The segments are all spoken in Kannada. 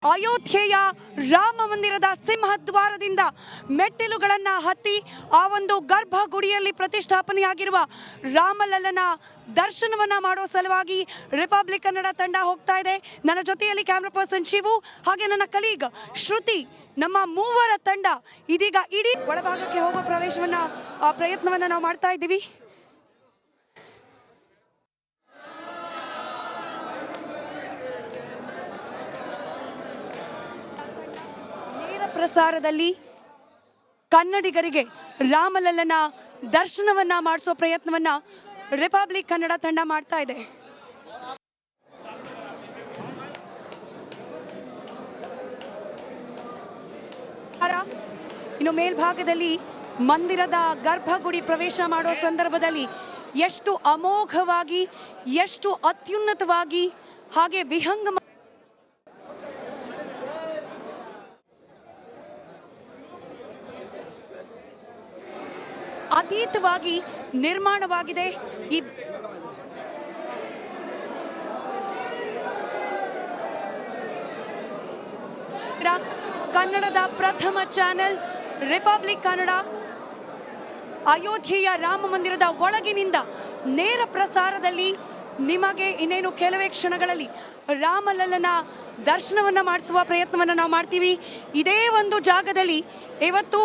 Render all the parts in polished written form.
ಅಯೋಧ್ಯೆಯ ರಾಮ ಮಂದಿರದ ಸಿಂಹದ್ವಾರದಿಂದ ಮೆಟ್ಟಿಲುಗಳನ್ನು ಹತ್ತಿ ಆ ಒಂದು ಗರ್ಭಗುಡಿಯಲ್ಲಿ ಪ್ರತಿಷ್ಠಾಪನೆಯಾಗಿರುವ ರಾಮಲಲ್ಲನ ದರ್ಶನವನ್ನ ಮಾಡೋ ಸಲುವಾಗಿ ರಿಪಬ್ಲಿಕ್ ಕನ್ನಡ ತಂಡ ಹೋಗ್ತಾ ಇದೆ. ನನ್ನ ಜೊತೆಯಲ್ಲಿ ಕ್ಯಾಮ್ರಾ ಪರ್ಸನ್ ಶಿವು ಹಾಗೆ ನನ್ನ ಕಲೀಗ್ ಶ್ರುತಿ, ನಮ್ಮ ಮೂವರ ತಂಡ ಇದೀಗ ಇಡೀ ಒಳಭಾಗಕ್ಕೆ ಹೋಗೋ ಪ್ರಯತ್ನವನ್ನ ನಾವು ಮಾಡ್ತಾ ಇದ್ದೀವಿ. ಪ್ರಸಾರದಲ್ಲಿ ಕನ್ನಡಿಗರಿಗೆ ರಾಮಲಲ್ಲನ ದರ್ಶನವನ್ನ ಮಾಡಿಸೋ ಪ್ರಯತ್ನವನ್ನ ರಿಪಬ್ಲಿಕ್ ಕನ್ನಡ ತಂಡ ಮಾಡ್ತಾ ಇದೆ. ಇನ್ನು ಮೇಲ್ಭಾಗದಲ್ಲಿ ಮಂದಿರದ ಗರ್ಭಗುಡಿ ಪ್ರವೇಶ ಮಾಡೋ ಸಂದರ್ಭದಲ್ಲಿ ಎಷ್ಟು ಅಮೋಘವಾಗಿ, ಎಷ್ಟು ಅತ್ಯುನ್ನತವಾಗಿ ಹಾಗೆ ವಿಹಂಗಮ ಅತೀತವಾಗಿ ನಿರ್ಮಾಣವಾಗಿದೆ. ಈ ಕನ್ನಡದ ಪ್ರಥಮ ಚಾನೆಲ್ ರಿಪಬ್ಲಿಕ್ ಕನ್ನಡ ಅಯೋಧ್ಯೆಯ ರಾಮ ಮಂದಿರದ ಒಳಗಿನಿಂದ ನೇರ ಪ್ರಸಾರದಲ್ಲಿ ನಿಮಗೆ ಇನ್ನೇನು ಕೆಲವೇ ಕ್ಷಣಗಳಲ್ಲಿ ರಾಮಲಲ್ಲನ ದರ್ಶನವನ್ನ ಮಾಡಿಸುವ ಪ್ರಯತ್ನವನ್ನ ನಾವು ಮಾಡ್ತೀವಿ. ಇದೇ ಒಂದು ಜಾಗದಲ್ಲಿ ಇವತ್ತು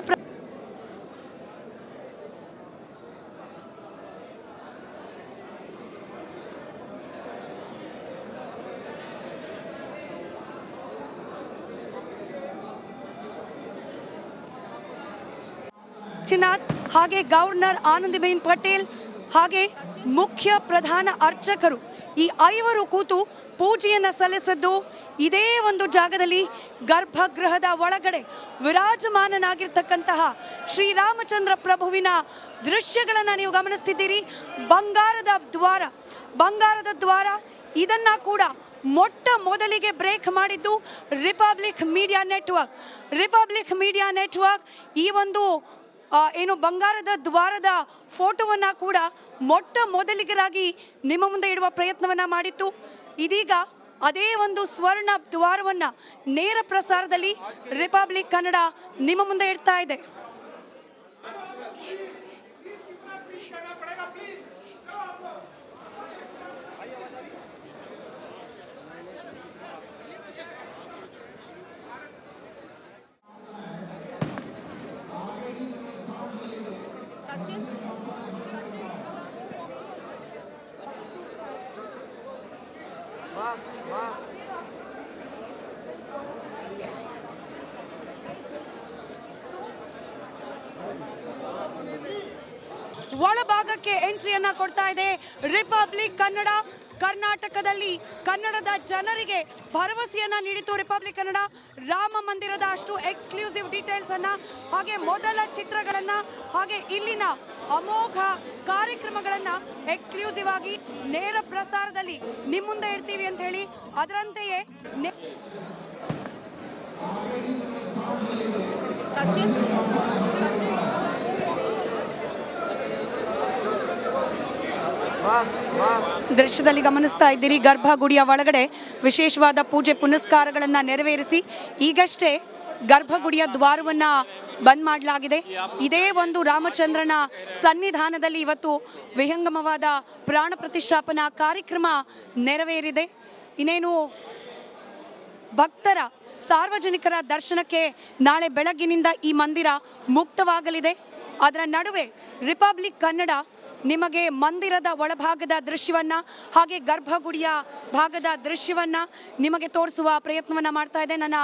ಹಾಗೆ ಗವರ್ನರ್ ಆನಂದಿಬೆನ್ ಪಟೇಲ್ ಹಾಗೆ ಮುಖ್ಯ ಪ್ರಧಾನ ಅರ್ಚಕರು ಈ ಐವರು ಕೂತು ಪೂಜೆಯನ್ನು ಸಲ್ಲಿಸಿದ್ದು ಇದೇ ಒಂದು ಜಾಗದಲ್ಲಿ ಗರ್ಭಗೃಹದ ಒಳಗಡೆ ವಿರಾಜಮಾನನಾಗಿರ್ತಕ್ಕಂತಹ ಶ್ರೀರಾಮಚಂದ್ರ ಪ್ರಭುವಿನ ದೃಶ್ಯಗಳನ್ನು ನೀವು ಗಮನಿಸ್ತಿದ್ದೀರಿ. ಬಂಗಾರದ ದ್ವಾರ ಇದನ್ನ ಕೂಡ ಮೊಟ್ಟ ಮೊದಲಿಗೆ ಬ್ರೇಕ್ ಮಾಡಿದ್ದು ರಿಪಬ್ಲಿಕ್ ಮೀಡಿಯಾ ನೆಟ್ವರ್ಕ್ ಈ ಒಂದು ಏನು ಬಂಗಾರದ ದ್ವಾರದ ಫೋಟೋವನ್ನ ಕೂಡ ಮೊಟ್ಟ ಮೊದಲಿಗರಾಗಿ ನಿಮ್ಮ ಮುಂದೆ ಇಡುವ ಪ್ರಯತ್ನವನ್ನ ಮಾಡಿತ್ತು. ಇದೀಗ ಅದೇ ಒಂದು ಸ್ವರ್ಣ ದ್ವಾರವನ್ನ ನೇರ ಪ್ರಸಾರದಲ್ಲಿ ರಿಪಬ್ಲಿಕ್ ಕನ್ನಡ ನಿಮ್ಮ ಮುಂದೆ ಇಡ್ತಾ ಇದೆ. ಒಳಭಾಗಕ್ಕೆ ಎಂಟ್ರಿಯನ್ನ ಕೊಡ್ತಾ ಇದೆ ರಿಪಬ್ಲಿಕ್ ಕನ್ನಡ. ಕರ್ನಾಟಕದಲ್ಲಿ ಕನ್ನಡದ ಜನರಿಗೆ ಭರವಸೆಯನ್ನ ನೀಡಿತು ರಿಪಬ್ಲಿಕ್ ಕನ್ನಡ. ರಾಮ ಮಂದಿರದ ಅಷ್ಟು ಎಕ್ಸ್ಕ್ಲೂಸಿವ್ ಡೀಟೇಲ್ಸ್ ಅನ್ನ ಹಾಗೆ ಮೊದಲ ಚಿತ್ರಗಳನ್ನ ಹಾಗೆ ಇಲ್ಲಿನ ಅಮೋಘ ಕಾರ್ಯಕ್ರಮಗಳನ್ನ ಎಕ್ಸ್ಕ್ಲೂಸಿವ್ ಆಗಿ ನೇರ ಪ್ರಸಾರದಲ್ಲಿ ನಿಮ್ಮ ಮುಂದೆ ಇಡ್ತೀವಿ ಅಂತ ಹೇಳಿ ಅದರಂತೆಯೇ ದೃಶ್ಯದಲ್ಲಿ ಗಮನಿಸ್ತಾ ಇದ್ದೀರಿ. ಗರ್ಭಗುಡಿಯ ಒಳಗಡೆ ವಿಶೇಷವಾದ ಪೂಜೆ ಪುನಸ್ಕಾರಗಳನ್ನು ನೆರವೇರಿಸಿ ಈಗಷ್ಟೇ ಗರ್ಭಗುಡಿಯ ದ್ವಾರವನ್ನ ಬಂದ್ ಮಾಡಲಾಗಿದೆ. ಇದೇ ಒಂದು ರಾಮಚಂದ್ರನ ಸನ್ನಿಧಾನದಲ್ಲಿ ಇವತ್ತು ವಿಹಂಗಮವಾದ ಪ್ರಾಣ ಪ್ರತಿಷ್ಠಾಪನಾ ಕಾರ್ಯಕ್ರಮ ನೆರವೇರಿದೆ. ಇನ್ನೇನು ಭಕ್ತರ ಸಾರ್ವಜನಿಕರ ದರ್ಶನಕ್ಕೆ ನಾಳೆ ಬೆಳಗ್ಗಿನಿಂದ ಈ ಮಂದಿರ ಮುಕ್ತವಾಗಲಿದೆ. ಅದರ ನಡುವೆ ರಿಪಬ್ಲಿಕ್ ಕನ್ನಡ ನಿಮಗೆ ಮಂದಿರದ ಒಳಭಾಗದ ದೃಶ್ಯವನ್ನ ಹಾಗೆ ಗರ್ಭಗುಡಿಯ ಭಾಗದ ದೃಶ್ಯವನ್ನ ನಿಮಗೆ ತೋರಿಸುವ ಪ್ರಯತ್ನವನ್ನ ಮಾಡ್ತಾ ಇದೆ. ನನ್ನ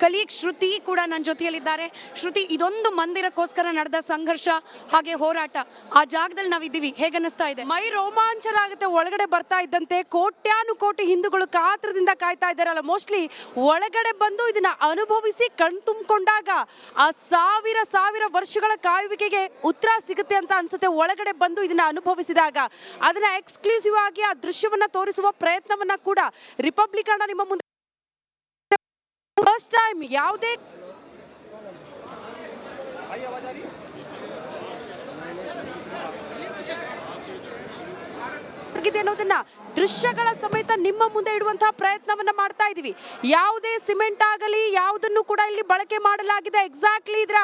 ಕಲೀಗ್ ಶ್ರುತಿ ಕೂಡ ನನ್ನ ಜೊತೆಯಲ್ಲಿದ್ದಾರೆ. ಶ್ರುತಿ, ಇದೊಂದು ಮಂದಿರಕ್ಕೋಸ್ಕರ ನಡೆದ ಸಂಘರ್ಷ ಹಾಗೆ ಹೋರಾಟ, ಆ ಜಾಗದಲ್ಲಿ ನಾವಿದ್ದೀವಿ, ಹೇಗನ್ನಿಸ್ತಾ ಇದೆ? ಮೈ ರೋಮಾಂಚನ ಆಗುತ್ತೆ. ಒಳಗಡೆ ಬರ್ತಾ ಇದ್ದಂತೆ ಕೋಟ್ಯಾನುಕೋಟಿ ಹಿಂದೂಗಳು ಕಾತ್ರದಿಂದ ಕಾಯ್ತಾ ಇದ್ದಾರಲ್ಲ. ಮೋಸ್ಟ್ಲಿ ಒಳಗಡೆ ಬಂದು ಇದನ್ನ ಅನುಭವಿಸಿ ಕಣ್ ತುಂಬಿಕೊಂಡಾಗ ಆ ಸಾವಿರ ವರ್ಷಗಳ ಕಾಯುವಿಕೆಗೆ ಉತ್ತರ ಸಿಗುತ್ತೆ ಅಂತ ಅನ್ಸುತ್ತೆ. ಒಳಗಡೆ ಬಂದು ಇದನ್ನ ಅನುಭವಿಸಿದಾಗ ಅದನ್ನ ಎಕ್ಸ್ಕ್ಲೂಸಿವ್ ಆಗಿ ಆ ದೃಶ್ಯವನ್ನ ತೋರಿಸುವ ಪ್ರಯತ್ನವನ್ನ ಕೂಡ ರಿಪಬ್ಲಿಕ್ ಕನ್ನಡ ನಿಮ್ಮ ಮುಂದೆ ಫಸ್ಟ್ ಟೈಮ್ ಯಾವುದೇ ಆಗಿದೆ ಅನ್ನೋದನ್ನ ದೃಶ್ಯಗಳ ಸಮೇತ ನಿಮ್ಮ ಮುಂದೆ ಇಡುವಂತಹ ಪ್ರಯತ್ನವನ್ನ ಮಾಡ್ತಾ ಇದೀವಿ. ಯಾವುದೇ ಸಿಮೆಂಟ್ ಆಗಲಿ ಯಾವುದನ್ನು ಕೂಡ ಇಲ್ಲಿ ಬಳಕೆ ಮಾಡಲಾಗಿದೆ. ಎಕ್ಸಾಕ್ಟ್ಲಿ ಇದರ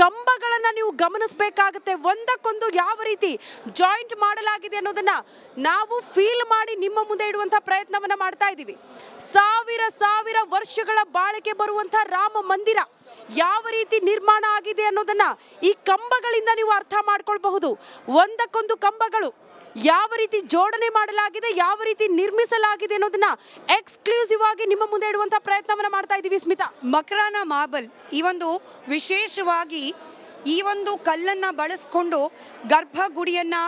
ಕಂಬಗಳನ್ನ ನೀವು ಗಮನಿಸಬೇಕಾಗುತ್ತೆ. ಒಂದಕ್ಕೊಂದು ಯಾವ ರೀತಿ ಜಾಯಿಂಟ್ ಮಾಡಲಾಗಿದೆ ಅನ್ನೋದನ್ನ ನಾವು ಫೀಲ್ ಮಾಡಿ ನಿಮ್ಮ ಮುಂದೆ ಇಡುವಂತಹ ಪ್ರಯತ್ನವನ್ನ ಮಾಡ್ತಾ ಇದೀವಿ. ಸಾವಿರ ವರ್ಷಗಳ ಬಾಳಿಕೆ ಬರುವಂತಹ ರಾಮ ಮಂದಿರ ಯಾವ ರೀತಿ ನಿರ್ಮಾಣ ಆಗಿದೆ ಅನ್ನೋದನ್ನ ಈ ಕಂಬಗಳಿಂದ ನೀವು ಅರ್ಥ ಮಾಡ್ಕೊಳ್ಬಹುದು. ಒಂದಕ್ಕೊಂದು ಕಂಬಗಳು ಯಾವ ರೀತಿ ಜೋಡಣೆ ಮಾಡಲಾಗಿದೆ, ಯಾವ ರೀತಿ ನಿರ್ಮಿಸಲಾಗಿದೆ ಅನ್ನೋದನ್ನ ಎಕ್ಸ್ಕ್ಲೂಸಿವ್ ಆಗಿ ನಿಮ್ಮ ಮುಂದೆ ಇಡುವಂತಹ ಪ್ರಯತ್ನವನ್ನ ಮಾಡ್ತಾ ಇದೀವಿ. ಸ್ಮಿತಾ, ಮಕ್ರಾನ ಮಾರ್ಬಲ್ ಈ ಒಂದು ವಿಶೇಷವಾಗಿ ಈ ಒಂದು ಕಲ್ಲನ್ನು ಬಳಸ್ಕೊಂಡು ಗರ್ಭಗುಡಿಯನ್ನು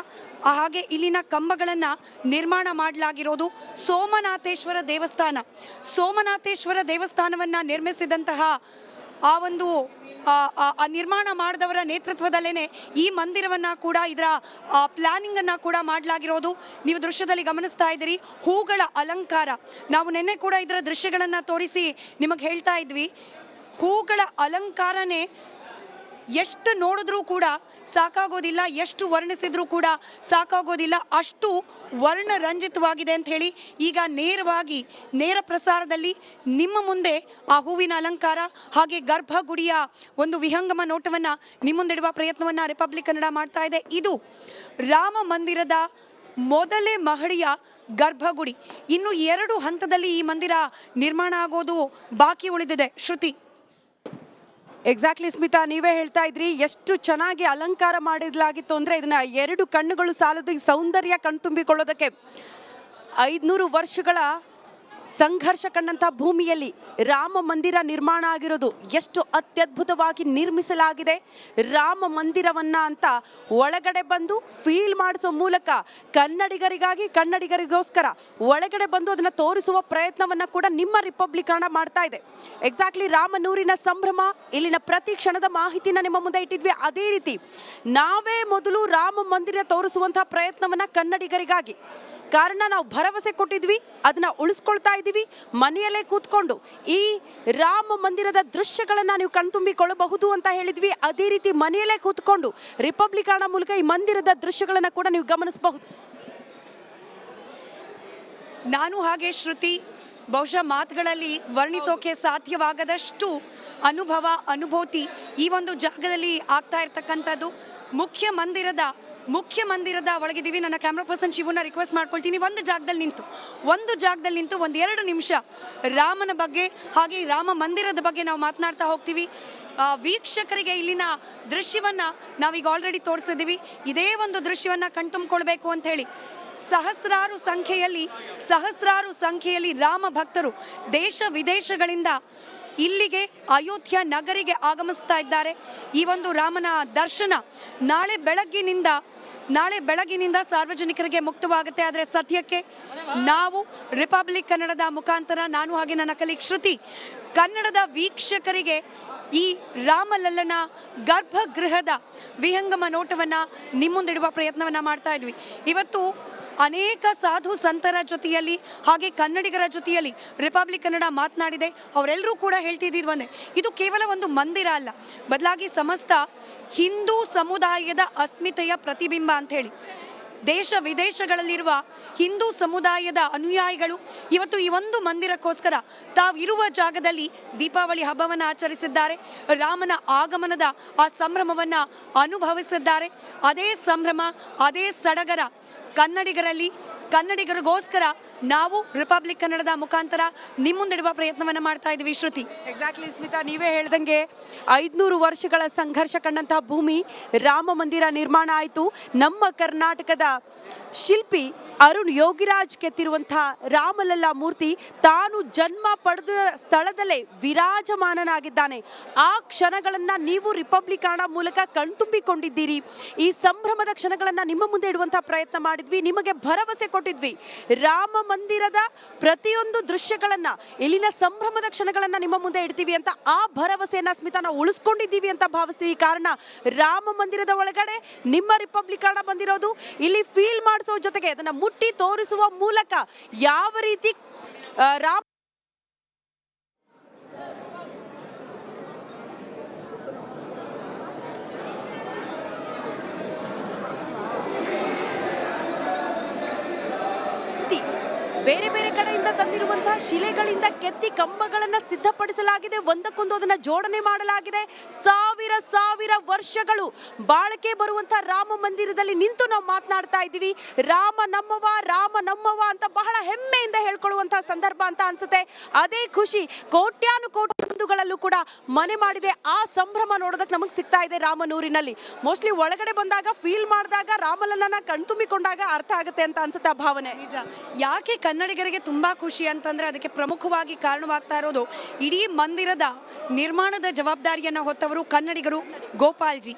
ಹಾಗೆ ಇಲ್ಲಿನ ಕಂಬಗಳನ್ನು ನಿರ್ಮಾಣ ಮಾಡಲಾಗಿರೋದು. ಸೋಮನಾಥೇಶ್ವರ ದೇವಸ್ಥಾನವನ್ನು ನಿರ್ಮಿಸಿದಂತಹ ಆ ಒಂದು ನಿರ್ಮಾಣ ಮಾಡಿದವರ ನೇತೃತ್ವದಲ್ಲೇ ಈ ಮಂದಿರವನ್ನು ಕೂಡ ಇದರ ಪ್ಲಾನಿಂಗನ್ನು ಕೂಡ ಮಾಡಲಾಗಿರೋದು. ನೀವು ದೃಶ್ಯದಲ್ಲಿ ಗಮನಿಸ್ತಾ ಇದ್ದೀರಿ ಹೂಗಳ ಅಲಂಕಾರ. ನಾವು ನಿನ್ನೆ ಕೂಡ ಇದರ ದೃಶ್ಯಗಳನ್ನು ತೋರಿಸಿ ನಿಮಗೆ ಹೇಳ್ತಾ ಇದ್ವಿ, ಹೂಗಳ ಅಲಂಕಾರನೇ ಎಷ್ಟು ನೋಡಿದ್ರೂ ಕೂಡ ಸಾಕಾಗೋದಿಲ್ಲ, ಎಷ್ಟು ವರ್ಣಿಸಿದ್ರೂ ಕೂಡ ಸಾಕಾಗೋದಿಲ್ಲ, ಅಷ್ಟು ವರ್ಣರಂಜಿತವಾಗಿದೆ ಅಂತ ಹೇಳಿ ಈಗ ನೇರ ಪ್ರಸಾರದಲ್ಲಿ ನಿಮ್ಮ ಮುಂದೆ ಆ ಹೂವಿನ ಅಲಂಕಾರ ಹಾಗೆ ಗರ್ಭಗುಡಿಯ ಒಂದು ವಿಹಂಗಮ ನೋಟವನ್ನು ನಿಮ್ಮ ಮುಂದಿಡುವ ಪ್ರಯತ್ನವನ್ನು ರಿಪಬ್ಲಿಕ್ ಕನ್ನಡ ಮಾಡ್ತಾ ಇದೆ. ಇದು ರಾಮ ಮಂದಿರದ ಮೊದಲೇ ಮಹಡಿಯ ಗರ್ಭಗುಡಿ. ಇನ್ನು 2 ಹಂತದಲ್ಲಿ ಈ ಮಂದಿರ ನಿರ್ಮಾಣ ಆಗೋದು ಬಾಕಿ ಉಳಿದಿದೆ. ಶ್ರುತಿ, ಎಕ್ಸಾಕ್ಟ್ಲಿ ಸ್ಮಿತಾ, ನೀವೇ ಹೇಳ್ತಾ ಇದ್ರಿ ಎಷ್ಟು ಚೆನ್ನಾಗಿ ಅಲಂಕಾರ ಮಾಡಿದ್ಲಾಗಿತ್ತು ಅಂದ್ರೆ ಇದನ್ನ 2 ಕಣ್ಣುಗಳು ಸಾಲದು ಈ ಸೌಂದರ್ಯ ಕಣ್ತುಂಬಿಕೊಳ್ಳೋದಕ್ಕೆ. 500 ವರ್ಷಗಳ ಸಂಘರ್ಷ ಕಂಡಂತ ಭೂಮಿಯಲ್ಲಿ ರಾಮ ಮಂದಿರ ನಿರ್ಮಾಣ ಆಗಿರೋದು ಎಷ್ಟು ಅತ್ಯದ್ಭುತವಾಗಿ ನಿರ್ಮಿಸಲಾಗಿದೆ. ರಾಮ ಮಂದಿರವನ್ನ ಅಂತ ಒಳಗಡೆ ಬಂದು ಫೀಲ್ ಮಾಡಿಸೋ ಮೂಲಕ ಕನ್ನಡಿಗರಿಗೋಸ್ಕರ ಒಳಗಡೆ ಬಂದು ಅದನ್ನ ತೋರಿಸುವ ಪ್ರಯತ್ನವನ್ನ ಕೂಡ ನಿಮ್ಮ ರಿಪಬ್ಲಿಕ್ ಕನ್ನಡ ಮಾಡ್ತಾ ಇದೆ. ಎಕ್ಸಾಕ್ಟ್ಲಿ ರಾಮನೂರಿನ ಸಂಭ್ರಮ, ಇಲ್ಲಿನ ಪ್ರತಿ ಕ್ಷಣದ ಮಾಹಿತಿನ ನಿಮ್ಮ ಮುಂದೆ ಇಟ್ಟಿದ್ವಿ. ಅದೇ ರೀತಿ ನಾವೇ ಮೊದಲು ರಾಮ ಮಂದಿರ ತೋರಿಸುವಂತಹ ಪ್ರಯತ್ನವನ್ನ ಕನ್ನಡಿಗರಿಗಾಗಿ, ಕಾರಣ ನಾವು ಭರವಸೆ ಕೊಟ್ಟಿದ್ವಿ, ಅದನ್ನ ಉಳಿಸ್ಕೊಳ್ತಾ ಇದ್ದೀವಿ. ಮನೆಯಲ್ಲೇ ಕೂತ್ಕೊಂಡು ಈ ರಾಮ ಮಂದಿರದ ದೃಶ್ಯಗಳನ್ನ ನೀವು ಕಣ್ತುಂಬಿಕೊಳ್ಳಬಹುದು ಅಂತ ಹೇಳಿದ್ವಿ. ಅದೇ ರೀತಿ ಮನೆಯಲ್ಲೇ ಕೂತ್ಕೊಂಡು ರಿಪಬ್ಲಿಕ್ ಕನ್ನಡ ಮೂಲಕ ಈ ಮಂದಿರದ ದೃಶ್ಯಗಳನ್ನ ಕೂಡ ನೀವು ಗಮನಿಸಬಹುದು. ನಾನು ಹಾಗೆ ಶ್ರುತಿ ಬಹುಶಃ ಮಾತುಗಳಲ್ಲಿ ವರ್ಣಿಸೋಕೆ ಸಾಧ್ಯವಾಗದಷ್ಟು ಅನುಭೂತಿ ಈ ಒಂದು ಜಾಗದಲ್ಲಿ ಆಗ್ತಾ ಇರ್ತಕ್ಕಂಥದ್ದು. ಮುಖ್ಯ ಮಂದಿರದ ಒಳಗಿದ್ದೀವಿ. ನನ್ನ ಕ್ಯಾಮ್ರಾ ಪರ್ಸನ್ ಶಿವನ ರಿಕ್ವೆಸ್ಟ್ ಮಾಡ್ಕೊಳ್ತೀನಿ, ಒಂದು ಜಾಗದಲ್ಲಿ ನಿಂತು 1-2 ನಿಮಿಷ ರಾಮನ ಬಗ್ಗೆ ಹಾಗೆ ರಾಮ ಮಂದಿರದ ಬಗ್ಗೆ ನಾವು ಮಾತನಾಡ್ತಾ ಹೋಗ್ತೀವಿ. ವೀಕ್ಷಕರಿಗೆ ಇಲ್ಲಿನ ದೃಶ್ಯವನ್ನು ನಾವೀಗ ಆಲ್ರೆಡಿ ತೋರಿಸಿದ್ದೀವಿ. ಇದೇ ಒಂದು ದೃಶ್ಯವನ್ನು ಕಣ್ತುಂಬಿಕೊಳ್ಬೇಕು ಅಂತ ಹೇಳಿ ಸಹಸ್ರಾರು ಸಂಖ್ಯೆಯಲ್ಲಿ ರಾಮ ಭಕ್ತರು ದೇಶ ವಿದೇಶಗಳಿಂದ ಇಲ್ಲಿಗೆ ಅಯೋಧ್ಯ ನಗರಿಗೆ ಆಗಮಿಸ್ತಾ ಇದ್ದಾರೆ. ಈ ಒಂದು ರಾಮನ ದರ್ಶನ ನಾಳೆ ಬೆಳಗ್ಗಿನಿಂದ ಸಾರ್ವಜನಿಕರಿಗೆ ಮುಕ್ತವಾಗುತ್ತೆ. ಆದರೆ ಸದ್ಯಕ್ಕೆ ನಾವು ರಿಪಬ್ಲಿಕ್ ಕನ್ನಡದ ಮುಖಾಂತರ ನಾನು ಹಾಗೆ ನನ್ನ ಕಲೀಗ್ ಶ್ರುತಿ ಕನ್ನಡದ ವೀಕ್ಷಕರಿಗೆ ಈ ರಾಮಲಲ್ಲನ ಗರ್ಭಗೃಹದ ವಿಹಂಗಮ ನೋಟವನ್ನು ನಿಮ್ಮುಂದಿಡುವ ಪ್ರಯತ್ನವನ್ನು ಮಾಡ್ತಾ ಇದ್ವಿ. ಇವತ್ತು ಅನೇಕ ಸಾಧು ಸಂತರ ಜೊತೆಯಲ್ಲಿ ಹಾಗೆ ಕನ್ನಡಿಗರ ಜೊತೆಯಲ್ಲಿ ರಿಪಬ್ಲಿಕ್ ಕನ್ನಡ ಮಾತನಾಡಿದೆ. ಅವರೆಲ್ಲರೂ ಕೂಡ ಹೇಳ್ತಿದ್ದಿದ್ದು ಒಂದೇ, ಇದು ಕೇವಲ ಒಂದು ಮಂದಿರ ಅಲ್ಲ, ಬದಲಾಗಿ ಸಮಸ್ತ ಹಿಂದೂ ಸಮುದಾಯದ ಅಸ್ಮಿತೆಯ ಪ್ರತಿಬಿಂಬ ಅಂತ ಹೇಳಿ. ದೇಶ ವಿದೇಶಗಳಲ್ಲಿರುವ ಹಿಂದೂ ಸಮುದಾಯದ ಅನುಯಾಯಿಗಳು ಇವತ್ತು ಈ ಒಂದು ಮಂದಿರಕ್ಕೋಸ್ಕರ ತಾವಿರುವ ಜಾಗದಲ್ಲಿ ದೀಪಾವಳಿ ಹಬ್ಬವನ್ನು ಆಚರಿಸಿದ್ದಾರೆ. ರಾಮನ ಆಗಮನದ ಆ ಸಂಭ್ರಮವನ್ನು ಅನುಭವಿಸಿದ್ದಾರೆ. ಅದೇ ಸಂಭ್ರಮ, ಅದೇ ಸಡಗರ ಕನ್ನಡಿಗರಿಗೋಸ್ಕರ ನಾವು ರಿಪಬ್ಲಿಕ್ ಕನ್ನಡದ ಮುಖಾಂತರ ನಿಮ್ಮ ಮುಂದಿಡುವ ಪ್ರಯತ್ನವನ್ನು ಮಾಡ್ತಾ ಇದ್ದೀವಿ. ಶ್ರುತಿ, ಎಕ್ಸಾಕ್ಟ್ಲಿ ಸ್ಮಿತಾ, ನೀವೇ ಹೇಳ್ದಂಗೆ 500 ವರ್ಷಗಳ ಸಂಘರ್ಷ ಕಂಡಂತಹ ಭೂಮಿ ರಾಮ ಮಂದಿರ ನಿರ್ಮಾಣ ಆಯಿತು. ನಮ್ಮ ಕರ್ನಾಟಕದ ಶಿಲ್ಪಿ ಅರುಣ್ ಯೋಗಿರಾಜ್ ಕೆತ್ತಿರುವಂತಹ ರಾಮಲಲ್ಲಾ ಮೂರ್ತಿ ತಾನು ಜನ್ಮ ಪಡೆದ ಸ್ಥಳದಲ್ಲೇ ವಿರಾಜಮಾನನಾಗಿದ್ದಾನೆ. ಆ ಕ್ಷಣಗಳನ್ನ ನೀವು ರಿಪಬ್ಲಿಕ್ ಕನ್ನಡ ಮೂಲಕ ಕಣ್ತುಂಬಿಕೊಂಡಿದ್ದೀರಿ. ಈ ಸಂಭ್ರಮದ ಕ್ಷಣಗಳನ್ನ ನಿಮ್ಮ ಮುಂದೆ ಇಡುವಂತಹ ಪ್ರಯತ್ನ ಮಾಡಿದ್ವಿ. ನಿಮಗೆ ಭರವಸೆ ಕೊಟ್ಟಿದ್ವಿ, ರಾಮ ಮಂದಿರದ ಪ್ರತಿಯೊಂದು ದೃಶ್ಯಗಳನ್ನ, ಇಲ್ಲಿನ ಸಂಭ್ರಮದ ಕ್ಷಣಗಳನ್ನ ನಿಮ್ಮ ಮುಂದೆ ಇಡ್ತೀವಿ ಅಂತ. ಆ ಭರವಸೆಯನ್ನ ಸ್ಮಿತಾ ನಾವು ಉಳಿಸ್ಕೊಂಡಿದ್ದೀವಿ ಅಂತ ಭಾವಿಸ್ತೀವಿ. ಕಾರಣ ರಾಮ ಮಂದಿರದ ಒಳಗಡೆ ನಿಮ್ಮ ರಿಪಬ್ಲಿಕ್ ಕನ್ನಡ ಬಂದಿರೋದು ಇಲ್ಲಿ ಫೀಲ್ ಮಾಡಿಸೋ ಜೊತೆಗೆ ಅದನ್ನ ಮುಟ್ಟಿ ತೋರಿಸುವ ಮೂಲಕ ಯಾವ ರೀತಿ ರಾಮ ಶಿಲೆಗಳಿಂದ ಕೆತ್ತಿ ಕಂಬಗಳನ್ನ ಸಿದ್ಧಪಡಿಸಲಾಗಿದೆ, ಒಂದಕ್ಕೊಂದು ಅದನ್ನ ಜೋಡಣೆ ಮಾಡಲಾಗಿದೆ. ಸಾವಿರ ಸಾವಿರ ವರ್ಷಗಳು ಬಾಳಿಕೆ ಬರುವಂತಹ ರಾಮ ಮಂದಿರದಲ್ಲಿ ನಿಂತು ನಾವು ಮಾತನಾಡ್ತಾ ಇದ್ದೀವಿ. ರಾಮ ನಮ್ಮವ ಅಂತ ಬಹಳ ಹೆಮ್ಮೆಯಿಂದ ಹೇಳ್ಕೊಳ್ಳುವಂತಹ ಸಂದರ್ಭ ಅಂತ ಅನ್ಸುತ್ತೆ. ಅದೇ ಖುಷಿ ಕೋಟ್ಯಾನು ಕೋಟಿ ಹಿಂದೂಗಳಲ್ಲೂ ಕೂಡ ಮನೆ ಮಾಡಿದೆ. ಆ ಸಂಭ್ರಮ ನೋಡೋದಕ್ಕೆ ನಮಗೆ ಸಿಗ್ತಾ ಇದೆ ರಾಮನೂರಿನಲ್ಲಿ. ಮೋಸ್ಟ್ಲಿ ಒಳಗಡೆ ಬಂದಾಗ ಫೀಲ್ ಮಾಡಿದಾಗ ರಾಮಲಲ್ಲನ ಕಣ್ತುಂಬಿಕೊಂಡಾಗ ಅರ್ಥ ಆಗುತ್ತೆ ಅಂತ ಅನ್ಸುತ್ತೆ ಆ ಭಾವನೆ. ನಿಜ. ಯಾಕೆ ಕನ್ನಡಿಗರಿಗೆ ತುಂಬಾ ಖುಷಿ ಅಂತಂದ್ರೆ ಅದಕ್ಕೆ ಪ್ರಮುಖವಾಗಿ ಕಾರಣವಾಗ್ತಾ ಇರೋದು ಇಡೀ ಮಂದಿರದ ನಿರ್ಮಾಣದ ಜವಾಬ್ದಾರಿಯನ್ನು ಹೊತ್ತವರು ಕನ್ನಡಿಗರು, ಗೋಪಾಲ್ಜಿ.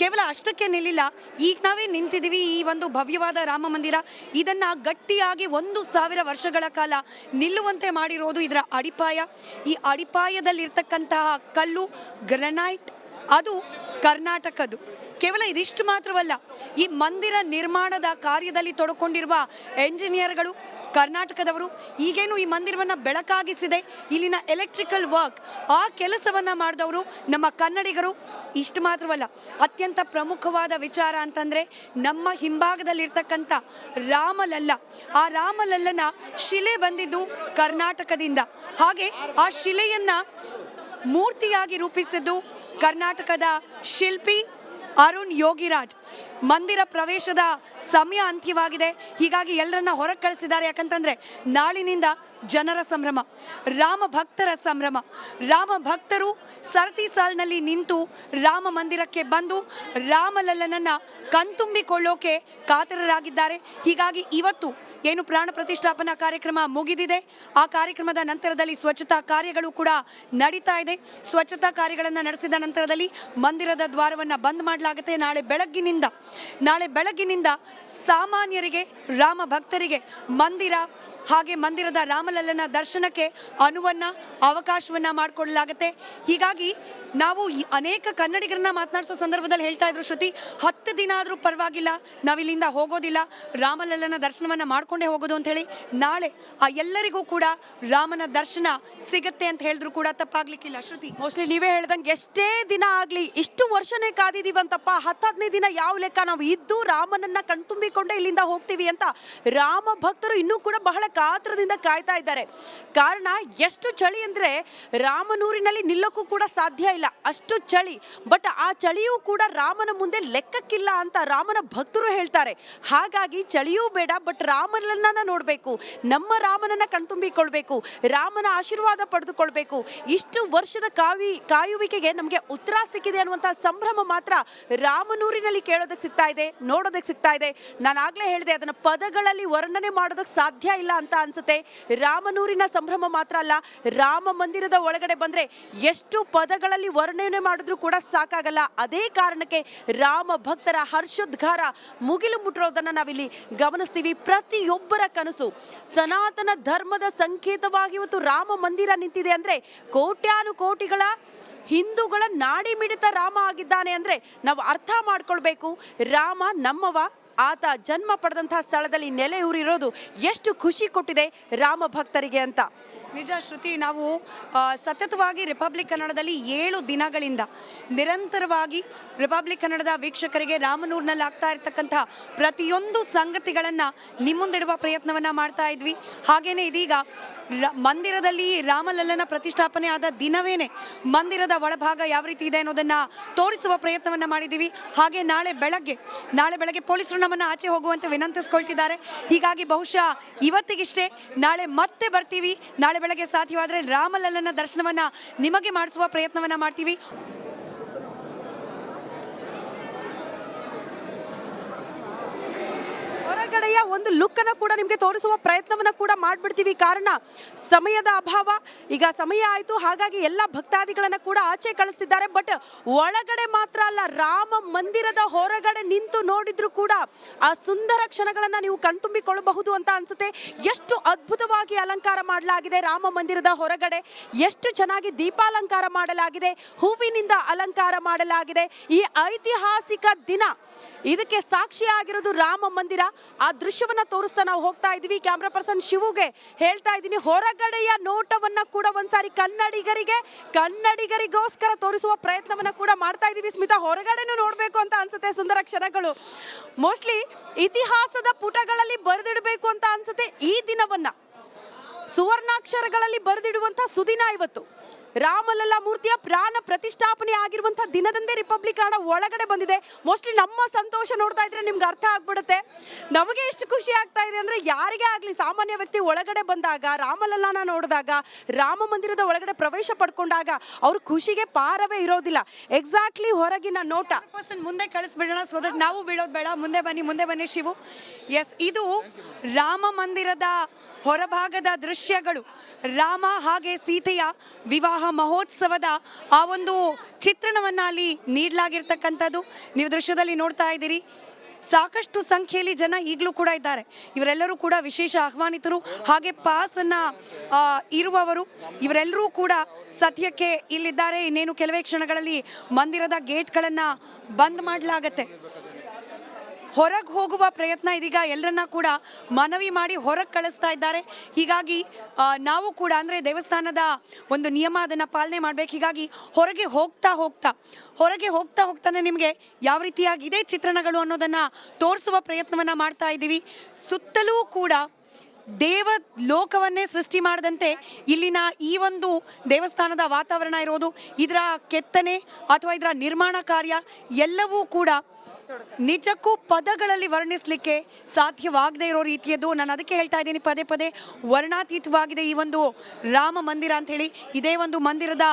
ಕೇವಲ ಅಷ್ಟಕ್ಕೆ ನಿಲ್ಲಿಲ್ಲ, ಈಗ ನಾವೇ ನಿಂತಿದ್ದೀವಿ ಈ ಒಂದು ಭವ್ಯವಾದ ರಾಮ ಮಂದಿರ. ಇದನ್ನ ಗಟ್ಟಿಯಾಗಿ 1000 ವರ್ಷಗಳ ಕಾಲ ನಿಲ್ಲುವಂತೆ ಮಾಡಿರೋದು ಇದರ ಅಡಿಪಾಯ. ಈ ಅಡಿಪಾಯದಲ್ಲಿರ್ತಕ್ಕಂತಹ ಕಲ್ಲು ಗ್ರನೈಟ್, ಅದು ಕರ್ನಾಟಕದ್ದು. ಕೇವಲ ಇದಿಷ್ಟು ಮಾತ್ರವಲ್ಲ, ಈ ಮಂದಿರ ನಿರ್ಮಾಣದ ಕಾರ್ಯದಲ್ಲಿ ತೊಡಕೊಂಡಿರುವ ಎಂಜಿನಿಯರ್ಗಳು ಕರ್ನಾಟಕದವರು. ಈಗೇನು ಈ ಮಂದಿರವನ್ನು ಬೆಳಕಾಗಿಸಿದೆ, ಇಲ್ಲಿನ ಎಲೆಕ್ಟ್ರಿಕಲ್ ವರ್ಕ್, ಆ ಕೆಲಸವನ್ನು ಮಾಡಿದವರು ನಮ್ಮ ಕನ್ನಡಿಗರು. ಇಷ್ಟು ಮಾತ್ರವಲ್ಲ, ಅತ್ಯಂತ ಪ್ರಮುಖವಾದ ವಿಚಾರ ಅಂತಂದರೆ ನಮ್ಮ ಹಿಂಭಾಗದಲ್ಲಿರ್ತಕ್ಕಂಥ ರಾಮಲಲ್ಲ, ಆ ರಾಮಲಲ್ಲನ ಶಿಲೆ ಬಂದಿದ್ದು ಕರ್ನಾಟಕದಿಂದ. ಹಾಗೆ ಆ ಶಿಲೆಯನ್ನು ಮೂರ್ತಿಯಾಗಿ ರೂಪಿಸಿದ್ದು ಕರ್ನಾಟಕದ ಶಿಲ್ಪಿ ಅರುಣ್ ಯೋಗಿರಾಜ್. ಮಂದಿರ ಪ್ರವೇಶದ ಸಮಯ ಅಂತ್ಯವಾಗಿದೆ, ಹೀಗಾಗಿ ಎಲ್ಲರನ್ನ ಹೊರಗೆ ಕಳಿಸಿದ್ದಾರೆ. ಯಾಕಂತಂದ್ರೆ ನಾಳಿನಿಂದ ಜನರ ಸಂಭ್ರಮ, ರಾಮ ಭಕ್ತರ ಸಂಭ್ರಮ. ರಾಮ ಭಕ್ತರು ಸರತಿ ಸಾಲಿನಲ್ಲಿ ನಿಂತು ರಾಮ ಮಂದಿರಕ್ಕೆ ಬಂದು ರಾಮಲಲ್ಲನನ್ನ ಕಣ್ತುಂಬಿಕೊಳ್ಳೋಕೆ ಕಾತರರಾಗಿದ್ದಾರೆ. ಹೀಗಾಗಿ ಇವತ್ತು ಏನು ಪ್ರಾಣ ಪ್ರತಿಷ್ಠಾಪನಾ ಕಾರ್ಯಕ್ರಮ ಮುಗಿದಿದೆ, ಆ ಕಾರ್ಯಕ್ರಮದ ನಂತರದಲ್ಲಿ ಸ್ವಚ್ಛತಾ ಕಾರ್ಯಗಳು ಕೂಡ ನಡೀತಾ ಇದೆ. ಸ್ವಚ್ಛತಾ ಕಾರ್ಯಗಳನ್ನು ನಡೆಸಿದ ನಂತರದಲ್ಲಿ ಮಂದಿರದ ದ್ವಾರವನ್ನು ಬಂದ್ ಮಾಡಲಾಗುತ್ತೆ. ನಾಳೆ ಬೆಳಗ್ಗಿನಿಂದ ಸಾಮಾನ್ಯರಿಗೆ, ರಾಮ ಭಕ್ತರಿಗೆ ಮಂದಿರ ಹಾಗೆ ಮಂದಿರದ ರಾಮಲಲ್ಲನ ದರ್ಶನಕ್ಕೆ ಅವಕಾಶವನ್ನ ಮಾಡಿಕೊಡಲಾಗುತ್ತೆ. ಹೀಗಾಗಿ ನಾವು ಅನೇಕ ಕನ್ನಡಿಗರನ್ನ ಮಾತನಾಡಿಸೋ ಸಂದರ್ಭದಲ್ಲಿ ಹೇಳ್ತಾ ಇದ್ರು, ಶ್ರುತಿ 10 ದಿನ ಆದರೂ ಪರವಾಗಿಲ್ಲ, ನಾವಿಲ್ಲಿಂದ ಹೋಗೋದಿಲ್ಲ, ರಾಮಲಲ್ಲನ ದರ್ಶನವನ್ನು ಮಾಡ್ಕೊಂಡೇ ಹೋಗೋದು ಅಂತ ಹೇಳಿ. ನಾಳೆ ಆ ಎಲ್ಲರಿಗೂ ಕೂಡ ರಾಮನ ದರ್ಶನ ಸಿಗತ್ತೆ ಅಂತ ಹೇಳಿದ್ರು ಕೂಡ ತಪ್ಪಾಗ್ಲಿಕ್ಕಿಲ್ಲ. ಶ್ರುತಿ, ಮೋಸ್ಟ್ಲಿ ನೀವೇ ಹೇಳ್ದಂಗೆ ಎಷ್ಟೇ ದಿನ ಆಗ್ಲಿ, ಇಷ್ಟು ವರ್ಷನೇ ಕಾದಿದೀವಂತಪ್ಪ, 10-15 ದಿನ ಯಾವ ಲೆಕ್ಕ, ನಾವು ಇದ್ದು ರಾಮನನ್ನ ಕಣ್ತುಂಬಿಕೊಂಡೇ ಇಲ್ಲಿಂದ ಹೋಗ್ತೀವಿ ಅಂತ ರಾಮ ಭಕ್ತರು ಇನ್ನೂ ಕೂಡ ಬಹಳ ಕಾತರದಿಂದ ಕಾಯ್ತಾ ಇದ್ದಾರೆ. ಕಾರಣ ಎಷ್ಟು ಚಳಿ ಅಂದ್ರೆ ರಾಮನೂರಿನಲ್ಲಿ ನಿಲ್ಲಕ್ಕೂ ಕೂಡ ಸಾಧ್ಯ ಇಲ್ಲ, ಅಷ್ಟು ಚಳಿ. ಬಟ್ ಆ ಚಳಿಯೂ ಕೂಡ ರಾಮನ ಮುಂದೆ ಲೆಕ್ಕಕ್ಕಿಲ್ಲ ಅಂತ ರಾಮನ ಭಕ್ತರು ಹೇಳ್ತಾರೆ. ಹಾಗಾಗಿ ಚಳಿಯೂ ಬೇಡ, ಬಟ್ ರಾಮನನ್ನ ನೋಡ್ಬೇಕು, ನಮ್ಮ ರಾಮನನ್ನ ಕಣ್ತುಂಬಿಕೊಳ್ಬೇಕು, ರಾಮನ ಆಶೀರ್ವಾದ ಪಡೆದುಕೊಳ್ಬೇಕು. ಇಷ್ಟು ವರ್ಷದ ಕಾಯುವಿಕೆಗೆ ನಮಗೆ ಉತ್ತರ ಸಿಕ್ಕಿದೆ ಅನ್ನುವಂತಹ ಸಂಭ್ರಮ ಮಾತ್ರ ರಾಮನೂರಿನಲ್ಲಿ ಕೇಳೋದಕ್ಕೆ ಸಿಗ್ತಾ ಇದೆ, ನೋಡೋದಕ್ಕೆ ಸಿಗ್ತಾ ಇದೆ. ನಾನು ಆಗ್ಲೇ ಹೇಳಿದೆ, ಅದನ್ನ ಪದಗಳಲ್ಲಿ ವರ್ಣನೆ ಮಾಡೋದಕ್ಕೆ ಸಾಧ್ಯ ಇಲ್ಲ ಅಂತ ಅನ್ಸುತ್ತೆ. ರಾಮನೂರಿನ ಸಂಭ್ರಮ ಮಾತ್ರ ಅಲ್ಲ, ರಾಮ ಮಂದಿರದ ಒಳಗಡೆ ಬಂದ್ರೆ ಎಷ್ಟು ಪದಗಳಲ್ಲಿ ವರ್ಣನೆ ಮಾಡಿದ್ರು ಕೂಡ ಸಾಕಾಗಲ್ಲ. ಅದೇ ಕಾರಣಕ್ಕೆ ರಾಮ ಭಕ್ತರ ಹರ್ಷೋದ್ಗಾರ ಮುಗಿಲು ಮುಟ್ಟಿರೋದನ್ನ ನಾವಿಲ್ಲಿ ಗಮನಿಸ್ತೀವಿ. ಪ್ರತಿಯೊಬ್ಬರ ಕನಸು ಸನಾತನ ಧರ್ಮದ ಸಂಕೇತವಾಗಿ ಇವತ್ತು ರಾಮ ಮಂದಿರ ನಿಂತಿದೆ ಅಂದ್ರೆ ಕೋಟ್ಯಾನು ಕೋಟಿಗಳ ಹಿಂದೂಗಳ ನಾಡಿ ಮಿಡಿತ ರಾಮ ಆಗಿದ್ದಾನೆ ಅಂದ್ರೆ ನಾವು ಅರ್ಥ ಮಾಡ್ಕೊಳ್ಬೇಕು, ರಾಮ ನಮ್ಮವ, ಆತ ಜನ್ಮ ಪಡೆದಂತಹ ಸ್ಥಳದಲ್ಲಿ ನೆಲೆಯೂರಿರೋದು ಎಷ್ಟು ಖುಷಿ ಕೊಟ್ಟಿದೆ ರಾಮ ಭಕ್ತರಿಗೆ ಅಂತ. ನಿಜ ಶ್ರುತಿ, ನಾವು ಸತತವಾಗಿ ರಿಪಬ್ಲಿಕ್ ಕನ್ನಡದಲ್ಲಿ 7 ದಿನಗಳಿಂದ ನಿರಂತರವಾಗಿ ರಿಪಬ್ಲಿಕ್ ಕನ್ನಡದ ವೀಕ್ಷಕರಿಗೆ ರಾಮನೂರಿನಲ್ಲಿ ಆಗ್ತಾ ಇರ್ತಕ್ಕಂತಹ ಪ್ರತಿಯೊಂದು ಸಂಗತಿಗಳನ್ನು ನಿಮ್ಮುಂದಿಡುವ ಪ್ರಯತ್ನವನ್ನು ಮಾಡ್ತಾ ಇದ್ವಿ. ಹಾಗೇನೆ ಇದೀಗ ಮಂದಿರದಲ್ಲಿ ರಾಮಲಲ್ಲನ ಪ್ರತಿಷ್ಠಾಪನೆ ಆದ ದಿನವೇನೆ ಮಂದಿರದ ಒಳಭಾಗ ಯಾವ ರೀತಿ ಇದೆ ಅನ್ನೋದನ್ನು ತೋರಿಸುವ ಪ್ರಯತ್ನವನ್ನು ಮಾಡಿದ್ದೀವಿ. ಹಾಗೆ ನಾಳೆ ಬೆಳಗ್ಗೆ ಪೊಲೀಸರು ನಮ್ಮನ್ನು ಆಚೆ ಹೋಗುವಂತೆ ವಿನಂತಿಸ್ಕೊಳ್ತಿದ್ದಾರೆ. ಹೀಗಾಗಿ ಬಹುಶಃ ಇವತ್ತಿಗಿಷ್ಟೇ, ನಾಳೆ ಮತ್ತೆ ಬರ್ತೀವಿ. ನಾಳೆ ಬೆಳಗ್ಗೆ ಸಾಧ್ಯವಾದರೆ ರಾಮಲಲ್ಲನ ದರ್ಶನವನ್ನ ನಿಮಗೆ ಮಾಡಿಸುವ ಪ್ರಯತ್ನವನ್ನ ಮಾಡ್ತೀವಿ. ಹೊರಗಡೆಯ ಒಂದು ಲುಕ್ ಅನ್ನು ಕೂಡ ನಿಮಗೆ ತೋರಿಸುವ ಪ್ರಯತ್ನವನ್ನ ಕೂಡ ಮಾಡ್ಬಿಡ್ತೀವಿ. ಕಾರಣ ಸಮಯದ ಅಭಾವ. ಈಗ ಸಮಯ ಆಯ್ತು, ಹಾಗಾಗಿ ಎಲ್ಲ ಭಕ್ತಾದಿಗಳನ್ನ ಕೂಡ ಆಚೆ ಕಳಿಸ್ತಿದ್ದಾರೆ. ಬಟ್ ಒಳಗಡೆ ಮಾತ್ರ ಅಲ್ಲ, ರಾಮ ಮಂದಿರದ ಹೊರಗಡೆ ನಿಂತು ನೋಡಿದ್ರು ಕೂಡ ಆ ಸುಂದರ ಕ್ಷಣಗಳನ್ನ ನೀವು ಕಣ್ತುಂಬಿಕೊಳ್ಳಬಹುದು ಅಂತ ಅನ್ಸುತ್ತೆ. ಎಷ್ಟು ಅದ್ಭುತವಾಗಿ ಅಲಂಕಾರ ಮಾಡಲಾಗಿದೆ ರಾಮ ಮಂದಿರದ ಹೊರಗಡೆ, ಎಷ್ಟು ಚೆನ್ನಾಗಿ ದೀಪಾಲಂಕಾರ ಮಾಡಲಾಗಿದೆ, ಹೂವಿನಿಂದ ಅಲಂಕಾರ ಮಾಡಲಾಗಿದೆ. ಈ ಐತಿಹಾಸಿಕ ದಿನ, ಇದಕ್ಕೆ ಸಾಕ್ಷಿಯಾಗಿರೋದು ರಾಮ ಮಂದಿರ. ಆ ದೃಶ್ಯವನ್ನ ತೋರಿಸ್ತಾ ನಾವು ಹೋಗ್ತಾ ಇದೀವಿ. ಕ್ಯಾಮ್ರಾ ಪರ್ಸನ್ ಶಿವುಗೆ ಹೇಳ್ತಾ ಇದ್ದೀನಿ, ಹೊರಗಡೆಯ ನೋಟವನ್ನ ಕೂಡ ಒಂದ್ಸಾರಿ ಕನ್ನಡಿಗರಿಗೋಸ್ಕರ ತೋರಿಸುವ ಪ್ರಯತ್ನವನ್ನ ಕೂಡ ಮಾಡ್ತಾ ಇದೀವಿ. ಸ್ಮಿತಾ, ಹೊರಗಡೆನೂ ನೋಡ್ಬೇಕು ಅಂತ ಅನ್ಸುತ್ತೆ ಸುಂದರ ಕ್ಷಣಗಳು. ಮೋಸ್ಟ್ಲಿ ಇತಿಹಾಸದ ಪುಟಗಳಲ್ಲಿ ಬರೆದಿಡಬೇಕು ಅಂತ ಅನ್ಸುತ್ತೆ ಈ ದಿನವನ್ನ. ಸುವರ್ಣಾಕ್ಷರಗಳಲ್ಲಿ ಬರೆದಿಡುವಂತ ಸುದಿನ ಇವತ್ತು. ರಾಮಲಲ್ಲಾ ಮೂರ್ತಿಯ ಪ್ರಾಣ ಪ್ರತಿಷ್ಠಾಪನೆ ಆಗಿರುವಂತಹ ದಿನದಂದೇ ರಿಪಬ್ಲಿಕ್ ಹಣ ಒಳಗಡೆ ಬಂದಿದೆ. ಮೋಸ್ಟ್ಲಿ ನಮ್ಮ ಸಂತೋಷ ನೋಡ್ತಾ ಇದ್ರೆ ನಿಮ್ಗೆ ಅರ್ಥ ಆಗ್ಬಿಡುತ್ತೆ. ನಮಗೆ ಎಷ್ಟು ಖುಷಿ ಆಗ್ತಾ ಇದೆ ಅಂದ್ರೆ, ಯಾರಿಗೇ ಆಗ್ಲಿ ಸಾಮಾನ್ಯ ವ್ಯಕ್ತಿ ಒಳಗಡೆ ಬಂದಾಗ, ರಾಮಲಲ್ಲಾನ ನೋಡಿದಾಗ, ರಾಮ ಮಂದಿರದ ಒಳಗಡೆ ಪ್ರವೇಶ ಪಡ್ಕೊಂಡಾಗ ಅವ್ರ ಖುಷಿಗೆ ಪಾರವೇ ಇರೋದಿಲ್ಲ. ಎಕ್ಸಾಕ್ಟ್ಲಿ ಹೊರಗಿನ ನೋಟ. ಮುಂದೆ ಕಳಿಸ್ಬಿಡೋಣ, ಸೊ ದಟ್ ನಾವು ಬೀಳೋದು ಬೇಡ. ಮುಂದೆ ಬನ್ನಿ ಶಿವು. ಎಸ್, ಇದು ರಾಮ ಮಂದಿರದ ಹೊರಭಾಗದ ದೃಶ್ಯಗಳು. ರಾಮ ಹಾಗೆ ಸೀತೆಯ ವಿವಾಹ ಮಹೋತ್ಸವದ ಆ ಒಂದು ಚಿತ್ರಣವನ್ನು ಅಲ್ಲಿ ನೀಡಲಾಗಿರ್ತಕ್ಕಂಥದ್ದು ನೀವು ದೃಶ್ಯದಲ್ಲಿ ನೋಡ್ತಾ ಇದ್ದೀರಿ. ಸಾಕಷ್ಟು ಸಂಖ್ಯೆಯಲ್ಲಿ ಜನ ಈಗಲೂ ಕೂಡ ಇದ್ದಾರೆ. ಇವರೆಲ್ಲರೂ ಕೂಡ ವಿಶೇಷ ಆಹ್ವಾನಿತರು, ಹಾಗೆ ಪಾಸನ್ನು ಇರುವವರು. ಇವರೆಲ್ಲರೂ ಕೂಡ ಸದ್ಯಕ್ಕೆ ಇಲ್ಲಿದ್ದಾರೆ. ಇನ್ನೇನು ಕೆಲವೇ ಕ್ಷಣಗಳಲ್ಲಿ ಮಂದಿರದ ಗೇಟ್ಗಳನ್ನು ಬಂದ್ ಮಾಡಲಾಗತ್ತೆ. ಹೊರಗೆ ಹೋಗುವ ಪ್ರಯತ್ನ ಇದೀಗ ಎಲ್ಲರನ್ನ ಕೂಡ ಮನವಿ ಮಾಡಿ ಹೊರಗೆ ಕಳಿಸ್ತಾ ಇದ್ದಾರೆ. ಹೀಗಾಗಿ ನಾವು ಕೂಡ ಅಂದರೆ ದೇವಸ್ಥಾನದ ಒಂದು ನಿಯಮ, ಅದನ್ನು ಪಾಲನೆ ಮಾಡಬೇಕು. ಹೀಗಾಗಿ ಹೊರಗೆ ಹೋಗ್ತಾನೆ ನಿಮಗೆ ಯಾವ ರೀತಿಯಾಗಿದೆ ಚಿತ್ರಣಗಳು ಅನ್ನೋದನ್ನು ತೋರಿಸುವ ಪ್ರಯತ್ನವನ್ನು ಮಾಡ್ತಾ ಇದ್ದೀವಿ. ಸುತ್ತಲೂ ಕೂಡ ದೇವ ಲೋಕವನ್ನೇ ಸೃಷ್ಟಿ ಮಾಡದಂತೆ ಇಲ್ಲಿನ ಈ ಒಂದು ದೇವಸ್ಥಾನದ ವಾತಾವರಣ ಇರೋದು. ಇದರ ಕೆತ್ತನೆ ಅಥವಾ ಇದರ ನಿರ್ಮಾಣ ಕಾರ್ಯ ಎಲ್ಲವೂ ಕೂಡ ನಿಜಕ್ಕೂ ಪದಗಳಲ್ಲಿ ವರ್ಣಿಸಲಿಕ್ಕೆ ಸಾಧ್ಯವಾಗದೇ ಇರೋ ರೀತಿಯದ್ದು. ನಾನು ಅದಕ್ಕೆ ಹೇಳ್ತಾ ಇದ್ದೀನಿ ಪದೇ ಪದೇ, ವರ್ಣಾತೀತವಾಗಿದೆ ಈ ಒಂದು ರಾಮ ಮಂದಿರ ಅಂತ ಹೇಳಿ. ಇದೇ ಒಂದು ಮಂದಿರದ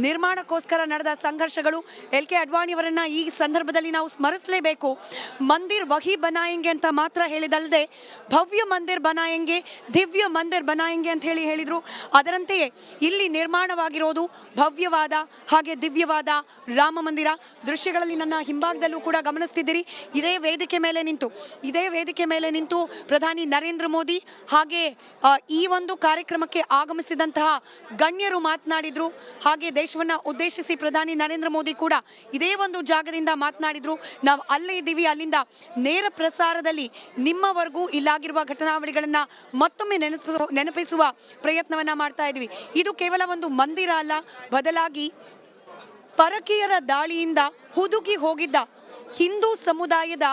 ನಿರ್ಮಾಣಕ್ಕೋಸ್ಕರ ನಡೆದ ಸಂಘರ್ಷಗಳು. LK ಅಡ್ವಾಣಿಯವರನ್ನು ಈ ಸಂದರ್ಭದಲ್ಲಿ ನಾವು ಸ್ಮರಿಸಲೇಬೇಕು. ಮಂದಿರ್ ವಹಿ ಬನಾಯಂಗೆ ಅಂತ ಮಾತ್ರ ಹೇಳಿದಲ್ಲದೆ ಭವ್ಯ ಮಂದಿರ್ ಬನಾಯಂಗೆ, ದಿವ್ಯ ಮಂದಿರ್ ಬನಾಯಂಗೆ ಅಂತ ಹೇಳಿದರು. ಅದರಂತೆಯೇ ಇಲ್ಲಿ ನಿರ್ಮಾಣವಾಗಿರೋದು ಭವ್ಯವಾದ ಹಾಗೆ ದಿವ್ಯವಾದ ರಾಮ ಮಂದಿರ. ದೃಶ್ಯಗಳಲ್ಲಿ ನನ್ನ ಹಿಂಭಾಗದಲ್ಲೂ ಕೂಡ ಗಮನಿಸ್ತಿದ್ದೆ. ಇದೇ ವೇದಿಕೆ ಮೇಲೆ ನಿಂತು ಪ್ರಧಾನಿ ನರೇಂದ್ರ ಮೋದಿ ಹಾಗೆ ಈ ಒಂದು ಕಾರ್ಯಕ್ರಮಕ್ಕೆ ಆಗಮಿಸಿದಂತಹ ಗಣ್ಯರು ಮಾತನಾಡಿದ್ರು. ಹಾಗೆ ದೇಶವನ್ನ ಉದ್ದೇಶಿಸಿ ಪ್ರಧಾನಿ ನರೇಂದ್ರ ಮೋದಿ ಕೂಡ ಇದೇ ಒಂದು ಜಾಗದಿಂದ ಮಾತನಾಡಿದ್ರು. ನಾವು ಅಲ್ಲೇ ಇದ್ದೀವಿ, ಅಲ್ಲಿಂದ ನೇರ ಪ್ರಸಾರದಲ್ಲಿ ನಿಮ್ಮವರೆಗೂ ಇಲ್ಲಾಗಿರುವ ಘಟನಾವಳಿಗಳನ್ನ ಮತ್ತೊಮ್ಮೆ ನೆನಪಿಸುವ ಪ್ರಯತ್ನವನ್ನ ಮಾಡ್ತಾ ಇದ್ವಿ. ಇದು ಕೇವಲ ಒಂದು ಮಂದಿರ ಅಲ್ಲ, ಬದಲಾಗಿ ಪರಕೀಯರ ದಾಳಿಯಿಂದ ಹುದುಗಿ ಹೋಗಿದ್ದ ಹಿಂದೂ ಸಮುದಾಯದ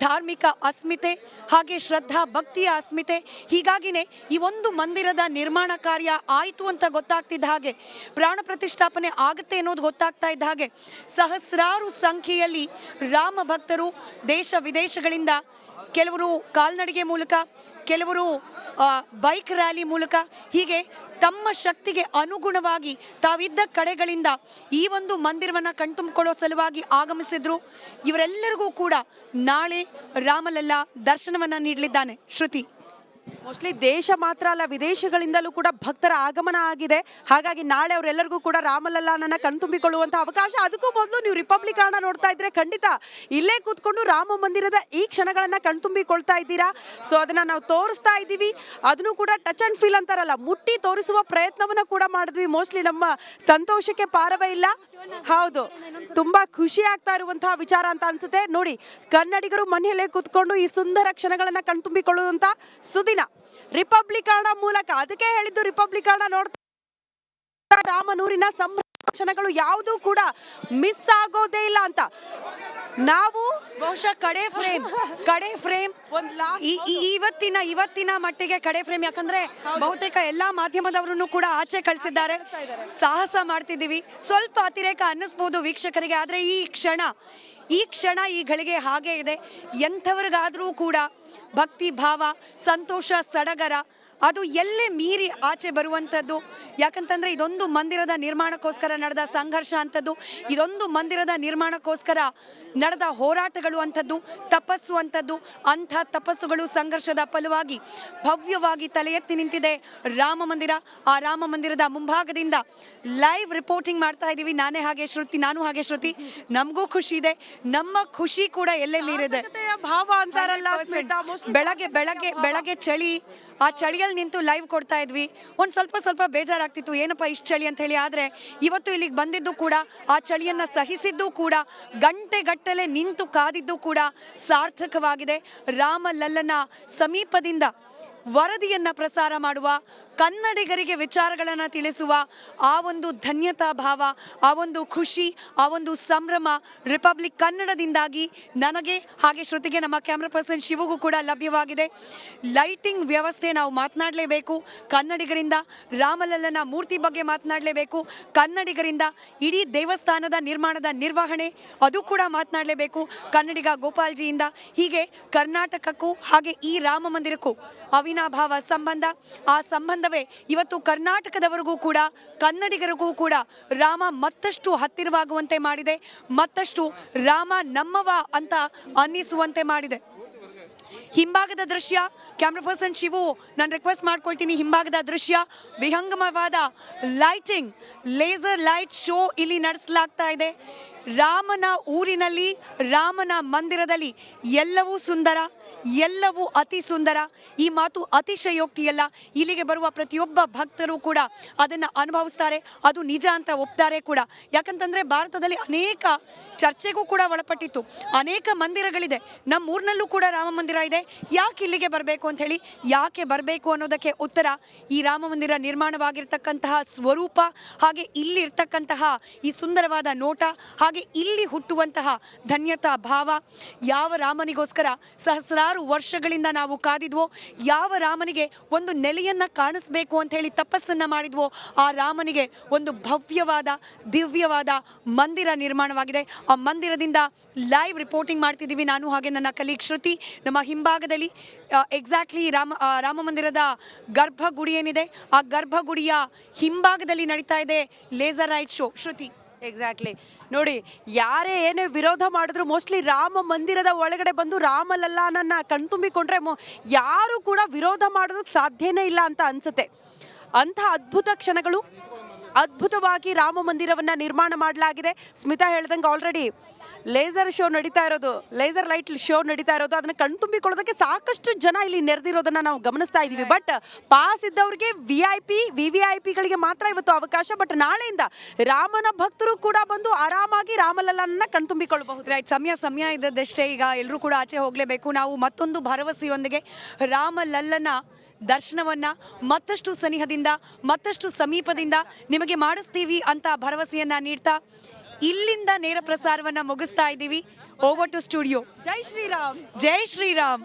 ಧಾರ್ಮಿಕ ಅಸ್ಮಿತೆ ಹಾಗೆ ಶ್ರದ್ಧಾ ಭಕ್ತಿಯ ಅಸ್ಮಿತೆ. ಹೀಗಾಗಿನೇ ಈ ಒಂದು ಮಂದಿರದ ನಿರ್ಮಾಣ ಕಾರ್ಯ ಆಯಿತು ಅಂತ ಗೊತ್ತಾಗ್ತಿದ್ದ ಹಾಗೆ, ಪ್ರಾಣ ಪ್ರತಿಷ್ಠಾಪನೆ ಆಗುತ್ತೆ ಅನ್ನೋದು ಗೊತ್ತಾಗ್ತಾ ಇದ್ದ ಹಾಗೆ, ಸಹಸ್ರಾರು ಸಂಖ್ಯೆಯಲ್ಲಿ ರಾಮ ಭಕ್ತರು ದೇಶ ವಿದೇಶಗಳಿಂದ, ಕೆಲವರು ಕಾಲ್ನಡಿಗೆ ಮೂಲಕ, ಕೆಲವರು ಬೈಕ್ ರ್ಯಾಲಿ ಮೂಲಕ, ಹೀಗೆ ತಮ್ಮ ಶಕ್ತಿಗೆ ಅನುಗುಣವಾಗಿ ತಾವಿದ್ದ ಕಡೆಗಳಿಂದ ಈ ಒಂದು ಮಂದಿರವನ್ನು ಕಣ್ತುಂಬಿಕೊಳ್ಳೋ ಸಲುವಾಗಿ ಆಗಮಿಸಿದ್ರು. ಇವರೆಲ್ಲರಿಗೂ ಕೂಡ ನಾಳೆ ರಾಮಲಲ್ಲಾ ದರ್ಶನವನ್ನು ನೀಡಲಿದ್ದಾನೆ. ಶ್ರುತಿ, ಮೋಸ್ಟ್ಲಿ ದೇಶ ಮಾತ್ರ ಅಲ್ಲ, ವಿದೇಶಗಳಿಂದಲೂ ಕೂಡ ಭಕ್ತರ ಆಗಮನ ಆಗಿದೆ. ಹಾಗಾಗಿ ನಾಳೆ ಅವರೆಲ್ಲರಿಗೂ ಕೂಡ ರಾಮಲಲ್ಲಾನನ್ನ ಕಣ್ತುಂಬಿಕೊಳ್ಳುವಂಥ ಅವಕಾಶ. ಅದಕ್ಕೂ ಮೊದಲು ನೀವು ರಿಪಬ್ಲಿಕ್ ಹಣ ನೋಡ್ತಾ ಇದ್ರೆ ಖಂಡಿತ ಇಲ್ಲೇ ಕೂತ್ಕೊಂಡು ರಾಮ ಮಂದಿರದ ಈ ಕ್ಷಣಗಳನ್ನ ಕಣ್ತುಂಬಿಕೊಳ್ತಾ ಇದ್ದೀರಾ. ಸೊ ಅದನ್ನ ನಾವು ತೋರಿಸ್ತಾ ಇದ್ದೀವಿ. ಅದನ್ನು ಕೂಡ ಟಚ್ ಅಂಡ್ ಫೀಲ್ ಅಂತಾರಲ್ಲ, ಮುಟ್ಟಿ ತೋರಿಸುವ ಪ್ರಯತ್ನವನ್ನ ಕೂಡ ಮಾಡಿದ್ವಿ. ಮೋಸ್ಟ್ಲಿ ನಮ್ಮ ಸಂತೋಷಕ್ಕೆ ಪಾರವೇ ಇಲ್ಲ. ಹೌದು, ತುಂಬಾ ಖುಷಿ ಆಗ್ತಾ ಇರುವಂತಹ ವಿಚಾರ ಅಂತ ಅನ್ಸುತ್ತೆ. ನೋಡಿ, ಕನ್ನಡಿಗರು ಮನೆಯಲ್ಲೇ ಕೂತ್ಕೊಂಡು ಈ ಸುಂದರ ಕ್ಷಣಗಳನ್ನ ಕಣ್ತುಂಬಿಕೊಳ್ಳುವಂತ ಸುದಿನ ರಿಪಬ್ಲಿಕ್ ಹಣ ಮೂಲಕ. ಅದಕ್ಕೆ ಹೇಳಿದ್ದು ರಿಪಬ್ಲಿಕ್ ಹಣ ನೋಡ್ತಾ ರಾಮನೂರಿನ ಸಂಭ್ರಮಗಳು ಯಾವುದೂ ಕೂಡ ಮಿಸ್ ಆಗೋದೇ ಇಲ್ಲ ಅಂತ. ನಾವು ಬಹುಶಃ ಕಡೆ ಫ್ರೇಮ್ ಇವತ್ತಿನ ಮಟ್ಟಿಗೆ ಕಡೆ ಫ್ರೇಮ್, ಯಾಕಂದ್ರೆ ಬಹುತೇಕ ಎಲ್ಲಾ ಮಾಧ್ಯಮದವರನ್ನು ಕೂಡ ಆಚೆ ಕಳಿಸಿದ್ದಾರೆ. ಸಾಹಸ ಮಾಡ್ತಿದ್ದೀವಿ, ಸ್ವಲ್ಪ ಅತಿರೇಕ ಅನ್ನಿಸ್ಬೋದು ವೀಕ್ಷಕರಿಗೆ, ಆದ್ರೆ ಈ ಕ್ಷಣ ಈ ಗಳಿಗೆ ಹಾಗೆ ಇದೆ. ಎಂಥವ್ರಿಗಾದ್ರೂ ಕೂಡ ಭಕ್ತಿ ಭಾವ, ಸಂತೋಷ, ಸಡಗರ ಅದು ಎಲ್ಲೇ ಮೀರಿ ಆಚೆ ಬರುವಂಥದ್ದು. ಯಾಕಂತಂದ್ರೆ ಇದೊಂದು ಮಂದಿರದ ನಿರ್ಮಾಣಕ್ಕೋಸ್ಕರ ನಡೆದ ಸಂಘರ್ಷ ಅಂಥದ್ದು, ಇದೊಂದು ಮಂದಿರದ ನಿರ್ಮಾಣಕ್ಕೋಸ್ಕರ ನಡೆದ ಹೋರಾಟಗಳು ಅಂಥದ್ದು, ತಪಸ್ಸು ಅಂಥದ್ದು. ಅಂಥ ತಪಸ್ಸುಗಳು, ಸಂಘರ್ಷದ ಫಲವಾಗಿ ಭವ್ಯವಾಗಿ ತಲೆ ಎತ್ತಿ ನಿಂತಿದೆ ರಾಮ ಮಂದಿರ. ಆ ರಾಮ ಮಂದಿರದ ಮುಂಭಾಗದಿಂದ ಲೈವ್ ರಿಪೋರ್ಟಿಂಗ್ ಮಾಡ್ತಾ ಇದ್ದೀವಿ. ನಾನು ಹಾಗೆ ಶ್ರುತಿ. ನಮಗೂ ಖುಷಿ ಇದೆ, ನಮ್ಮ ಖುಷಿ ಕೂಡ ಎಲ್ಲೇ ಮೀರಿದೆ. ಭಾವ ಅಂತಾರಲ್ಲ, ಬೆಳಗ್ಗೆ ಚಳಿ, ಆ ಚಳಿಯಲ್ಲಿ ನಿಂತು ಲೈವ್ ಕೊಡ್ತಾ ಇದ್ವಿ. ಒಂದು ಸ್ವಲ್ಪ ಬೇಜಾರಾಗ್ತಿತ್ತು, ಏನಪ್ಪ ಇಷ್ಟು ಚಳಿ ಅಂತ ಹೇಳಿ. ಆದರೆ ಇವತ್ತು ಇಲ್ಲಿಗೆ ಬಂದಿದ್ದು ಕೂಡ, ಆ ಚಳಿಯನ್ನು ಸಹಿಸಿದ್ದು ಕೂಡ, ಗಂಟೆಗಟ್ಟಲೆ ನಿಂತು ಕಾದಿದ್ದು ಕೂಡ ಸಾರ್ಥಕವಾಗಿದೆ. ರಾಮಲಲ್ಲನ ಸಮೀಪದಿಂದ ವರದಿಯನ್ನ ಪ್ರಸಾರ ಮಾಡುವ ಕನ್ನಡಿಗರಿಗೆ ವಿಚಾರಗಳನ್ನು ತಿಳಿಸುವ ಆ ಒಂದು ಧನ್ಯತಾ ಭಾವ, ಆ ಒಂದು ಖುಷಿ, ಆ ಒಂದು ಸಂಭ್ರಮ ರಿಪಬ್ಲಿಕ್ ಕನ್ನಡದಿಂದಾಗಿ ನನಗೆ ಹಾಗೆ ಶ್ರುತಿಗೆ ನಮ್ಮ ಕ್ಯಾಮ್ರಾ ಪರ್ಸನ್ ಶಿವಗೂ ಕೂಡ ಲಭ್ಯವಾಗಿದೆ. ಲೈಟಿಂಗ್ ವ್ಯವಸ್ಥೆ ನಾವು ಮಾತನಾಡಲೇಬೇಕು, ಕನ್ನಡಿಗರಿಂದ ರಾಮಲಲ್ಲನ ಮೂರ್ತಿ ಬಗ್ಗೆ ಮಾತನಾಡಲೇಬೇಕು, ಕನ್ನಡಿಗರಿಂದ ಇಡೀ ದೇವಸ್ಥಾನದ ನಿರ್ಮಾಣದ ನಿರ್ವಹಣೆ ಅದು ಕೂಡ ಮಾತನಾಡಲೇಬೇಕು, ಕನ್ನಡಿಗ ಗೋಪಾಲ್ಜಿಯಿಂದ. ಹೀಗೆ ಕರ್ನಾಟಕಕ್ಕೂ ಹಾಗೆ ಈ ರಾಮ ಮಂದಿರಕ್ಕೂ ಅವಿನಾಭಾವ ಸಂಬಂಧ. ಆ ಸಂಬಂಧವೇ ಇವತ್ತು ಕರ್ನಾಟಕದವರೆಗೂ ಕೂಡ ಕನ್ನಡಿಗರಿಗೂ ಕೂಡ ರಾಮ ಮತ್ತಷ್ಟು ಹತ್ತಿರವಾಗುವಂತೆ ಮಾಡಿದೆ, ಮತ್ತಷ್ಟು ರಾಮ ನಮ್ಮವ ಅಂತ ಅನ್ನಿಸುವಂತೆ ಮಾಡಿದೆ. ಹಿಂಭಾಗದ ದೃಶ್ಯ ಕ್ಯಾಮ್ರಾ ಪರ್ಸನ್ ಶಿವು, ನಾನು ರಿಕ್ವೆಸ್ಟ್ ಮಾಡ್ಕೊಳ್ತೀನಿ, ಹಿಂಭಾಗದ ದೃಶ್ಯ ವಿಹಂಗಮವಾದ ಲೈಟಿಂಗ್, ಲೇಸರ್ ಲೈಟ್ ಶೋ ಇಲ್ಲಿ ನಡೆಸಲಾಗ್ತಾ ಇದೆ. ರಾಮನ ಊರಿನಲ್ಲಿ, ರಾಮನ ಮಂದಿರದಲ್ಲಿ ಎಲ್ಲವೂ ಸುಂದರ, ಎಲ್ಲವೂ ಅತಿ ಸುಂದರ. ಈ ಮಾತು ಅತಿಶಯೋಕ್ತಿಯಲ್ಲ. ಇಲ್ಲಿಗೆ ಬರುವ ಪ್ರತಿಯೊಬ್ಬ ಭಕ್ತರು ಕೂಡ ಅದನ್ನು ಅನುಭವಿಸ್ತಾರೆ, ಅದು ನಿಜ ಅಂತ ಒಪ್ತಾರೆ ಕೂಡ. ಯಾಕಂತಂದರೆ ಭಾರತದಲ್ಲಿ ಅನೇಕ ಚರ್ಚೆಗೂ ಕೂಡ ಒಳಪಟ್ಟಿತ್ತು, ಅನೇಕ ಮಂದಿರಗಳಿದೆ, ನಮ್ಮ ಊರಿನಲ್ಲೂ ಕೂಡ ರಾಮ ಮಂದಿರ ಇದೆ, ಯಾಕೆ ಇಲ್ಲಿಗೆ ಬರಬೇಕು ಅಂತ ಹೇಳಿ. ಯಾಕೆ ಬರಬೇಕು ಅನ್ನೋದಕ್ಕೆ ಉತ್ತರ ಈ ರಾಮ ಮಂದಿರ ನಿರ್ಮಾಣವಾಗಿರ್ತಕ್ಕಂತಹ ಸ್ವರೂಪ, ಹಾಗೆ ಇಲ್ಲಿರ್ತಕ್ಕಂತಹ ಈ ಸುಂದರವಾದ ನೋಟ, ಹಾಗೆ ಇಲ್ಲಿ ಹುಟ್ಟುವಂತಹ ಧನ್ಯತಾ ಭಾವ. ಯಾವ ರಾಮನಿಗೋಸ್ಕರ ಸಹಸ್ರಾರು ವರ್ಷಗಳಿಂದ ನಾವು ಕಾದಿದ್ವೋ, ಯಾವ ರಾಮನಿಗೆ ಒಂದು ನೆಲೆಯನ್ನ ಕಾಣಿಸ್ಬೇಕು ಅಂತ ಹೇಳಿ ತಪಸ್ಸನ್ನ ಮಾಡಿದ್ವೋ, ಆ ರಾಮನಿಗೆ ಒಂದು ಭವ್ಯವಾದ ದಿವ್ಯವಾದ ಮಂದಿರ ನಿರ್ಮಾಣವಾಗಿದೆ. ಆ ಮಂದಿರದಿಂದ ಲೈವ್ ರಿಪೋರ್ಟಿಂಗ್ ಮಾಡ್ತಿದ್ದೀವಿ ನಾನು ಹಾಗೆ ನನ್ನ ಕಲೀಗ್ ಶ್ರುತಿ. ನಮ್ಮ ಹಿಂಭಾಗದಲ್ಲಿ ಎಕ್ಸಾಕ್ಟ್ಲಿ ರಾಮ ಮಂದಿರದ ಗರ್ಭಗುಡಿ ಏನಿದೆ, ಆ ಗರ್ಭಗುಡಿಯ ಹಿಂಭಾಗದಲ್ಲಿ ನಡೀತಾ ಇದೆ ಲೇಸರ್ ಲೈಟ್ ಶೋ. ಶ್ರುತಿ, ಎಕ್ಸಾಕ್ಟ್ಲಿ ನೋಡಿ, ಯಾರೇ ಏನೇ ವಿರೋಧ ಮಾಡಿದ್ರು ಮೋಸ್ಟ್ಲಿ ರಾಮ ಮಂದಿರದ ಒಳಗಡೆ ಬಂದು ರಾಮಲಲ್ಲಾನನ್ನ ಕಣ್ತುಂಬಿಕೊಂಡ್ರೆ ಯಾರು ಕೂಡ ವಿರೋಧ ಮಾಡೋದಕ್ಕೆ ಸಾಧ್ಯನೇ ಇಲ್ಲ ಅಂತ ಅನ್ಸುತ್ತೆ. ಅಂಥ ಅದ್ಭುತ ಕ್ಷಣಗಳು, ಅದ್ಭುತವಾಗಿ ರಾಮ ಮಂದಿರವನ್ನ ನಿರ್ಮಾಣ ಮಾಡಲಾಗಿದೆ. ಸ್ಮಿತಾ ಹೇಳ್ದಂಗೆ ಆಲ್ರೆಡಿ ಲೇಸರ್ ಶೋ ನಡೀತಾ ಇರೋದು, ಲೇಸರ್ ಲೈಟ್ ಶೋ ನಡೀತಾ ಇರೋದು, ಅದನ್ನ ಕಣ್ತುಂಬಿಕೊಳ್ಳೋದಕ್ಕೆ ಸಾಕಷ್ಟು ಜನ ಇಲ್ಲಿ ನೆರೆದಿರೋದನ್ನ ನಾವು ಗಮನಿಸ್ತಾ ಇದೀವಿ. ಬಟ್ ಪಾಸ್ ಇದ್ದವ್ರಿಗೆ VVIPಗಳಿಗೆ ಮಾತ್ರ ಇವತ್ತು ಅವಕಾಶ. ಬಟ್ ನಾಳೆಯಿಂದ ರಾಮನ ಭಕ್ತರು ಕೂಡ ಬಂದು ಆರಾಮಾಗಿ ರಾಮಲಲ್ಲನನ್ನ ಕಣ್ತುಂಬಿಕೊಳ್ಳಬಹುದು. ರೈಟ್, ಸಮಯ ಇದ್ದದಷ್ಟೇ. ಈಗ ಎಲ್ಲರೂ ಕೂಡ ಆಚೆ ಹೋಗಲೇಬೇಕು. ನಾವು ಮತ್ತೊಂದು ಭರವಸೆಯೊಂದಿಗೆ ರಾಮಲಲ್ಲನ ದರ್ಶನವನ್ನ ಮತ್ತಷ್ಟು ಸನಿಹದಿಂದ, ಮತ್ತಷ್ಟು ಸಮೀಪದಿಂದ ನಿಮಗೆ ಮಾಡಿಸ್ತೀವಿ ಅಂತ ಭರವಸೆಯನ್ನ ನೀಡ್ತಾ ಇಲ್ಲಿಂದ ನೇರ ಪ್ರಸಾರವನ್ನ ಮುಗಿಸ್ತಾ ಇದ್ದೀವಿ. Over to studio. ಜೈ ಶ್ರೀರಾಮ್. ಜೈ ಶ್ರೀರಾಮ್.